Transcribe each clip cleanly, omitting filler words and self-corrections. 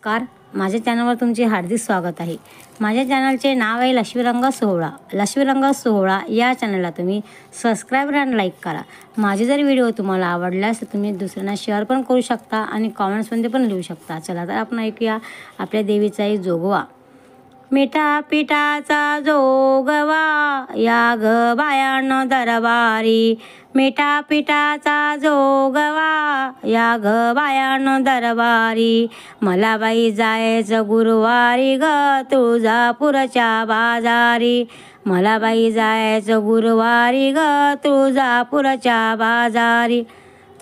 नमस्कार, माझ्या चॅनलवर तुमचे हार्दिक स्वागत आहे। माझ्या चॅनलचे नाव आहे लक्ष्मीरंग सोहळा। लक्ष्मीरंग सोहळा या चॅनलला तुम्ही सबस्क्राईब आणि लाईक करा। माझे जर व्हिडिओ तुम्हाला आवडल्यास तर तुम्ही दुसऱ्यांना शेअर पण करू शकता आणि कमेंट्समध्ये पण लिहू शकता। चला तर आपण ऐकूया आपल्या देवीचा एक जोगवा। मिठा पिठाचा जोगवा या ग बायानो दरबारी, मिठा पिठाचा जोगवा या ग बायानो दरबारी। मला बाई जायचं गुरुवारी ग तुळजापूरच्या बाजारी, मला बाई जायचं गुरुवारी ग तुळजापूरच्या बाजारी।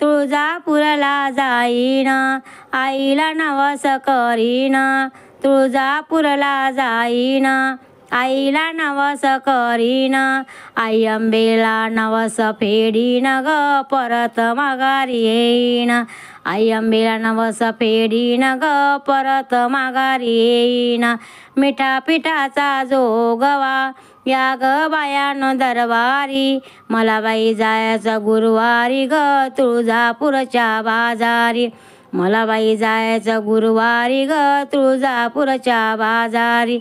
तुळजापूरला जाईना आईला नवस करीना, तुळजापूरला जाईना आईला नवस करीना, आई अंबेला नवस फेडीना ग परत माघारी येईना, आई अंबेला नवस फेडीना ग परत माघारी येईना। मिठा पिठाचा जोगवा या ग बायानो दरबारी, मला बाई जायचं गुरुवारी ग तुळजापूरच्या बाजारी, मला बाई जायचं गुरुवारी ग तुळजापूरच्या बाजारी।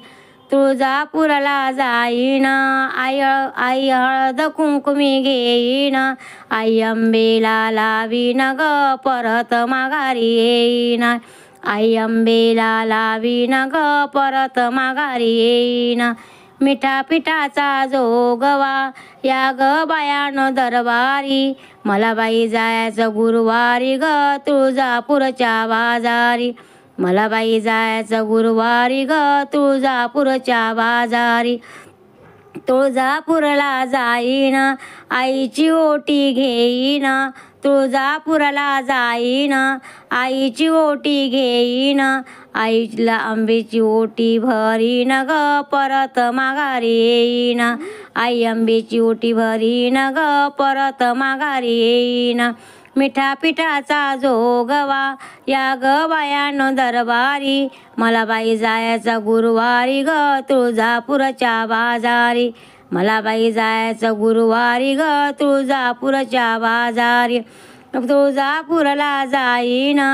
तुळजापूरला जाईना आई हळद कुंकुमी घेईना, आई अंबेला लावीना ग परत माघारी येईना, आई अंबेला लावीना ग परत माघारी येईना। मिठा पिठाचा जोगवा या ग बायानो दरबारी, मला बाई जायचं गुरुवारी ग तुळजापूरच्या बाजारी, मला बाई जायचं गुरुवारी ग तुळजापूरच्या बाजारी। तुळजापूरला जाईना आईची ओटी घेईना, तुळजापूरला जाईना आईची ओटी घेईना, आईला आंब्याची ओटी भरीना ग परत माघारी येईना, आई आंब्याची ओटी भरीना ग परत माघारी येईना। मिठा पिठाचा जोगवा या ग बायानो दरबारी, मला बाई जायचं गुरुवारी ग तुळजापूरच्या बाजारी, मला बाई जायचं गुरुवारी ग तुळजापूरच्या बाजारी। तुळजापूरला जाईना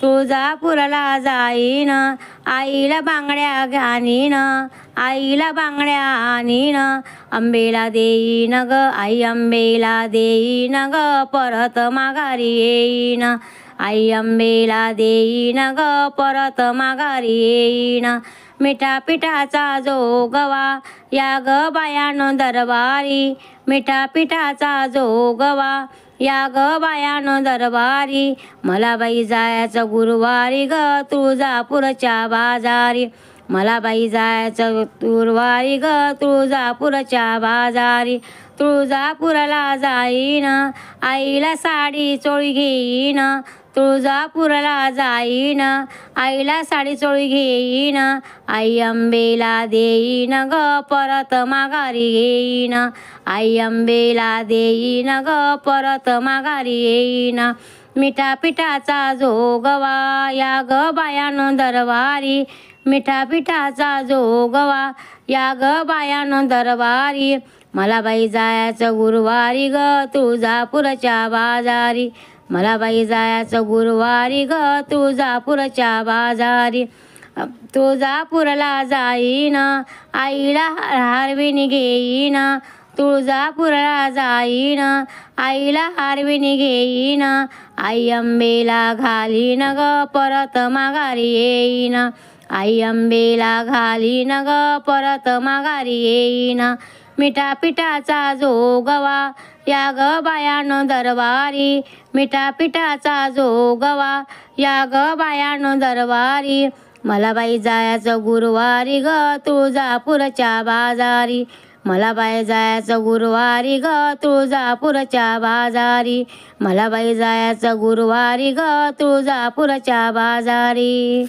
तुळजापूरला जाईना आईला बांगड्या घालीना, आईला बांगड्या आणीना, अंबेला देईन ग आई अंबेला देईन ग परत माघारी येईना, आई अंबेला देईन ग परत माघारी येईना। मिठा पिठाचा जोगवा या ग बायानो दरबारी, मिठा पिठाचा जोगवा या ग बायानो दरबारी, मला बाई जायचं गुरुवारी ग तुळजापूरच्या बाजारी, मला बाई जायचं गुरुवारी ग तुळजापूरच्या बाजारी। तुळजापूरला जाईना आईला साडी चोळी घेईना, तुळजापूरला जाईना आईला साडी चोळी घेईना, आई अंबेला देईन ग परत माघारी येईना, आई अंबेला देईन ग परत माघारी येईना। मिठा पिठाचा जोगवा या ग बायानो दरबारी, मिठा पिठाचा जोगवा या ग बायानो दरबारी, मला बाई जायचं गुरुवारी ग तुळजापूरच्या बाजारी, मला बाई जायचं गुरुवारी ग तुळजापूरच्या बाजारी। तुळजापूरला जाईना आईला हारविणी घेईना, तुळजापूरला जाईना आईला हारविणी घेईना, आई अंबेला घालीन ग परत माघारी येईना, आई अंबेला घालीन ग परत माघारी येईना। मिठा पिठाचा जोगवा या ग बायानो दरबारी, मिठा पिठाचा जोगवा या ग बायानो दरबारी, मला बाई जायचं गुरुवारी ग तुळजापूरच्या बाजारी, मला बाई जायचं गुरुवारी ग तुळजापूरच्या बाजारी, मला बाई जायचं गुरुवारी ग तुळजापूरच्या बाजारी।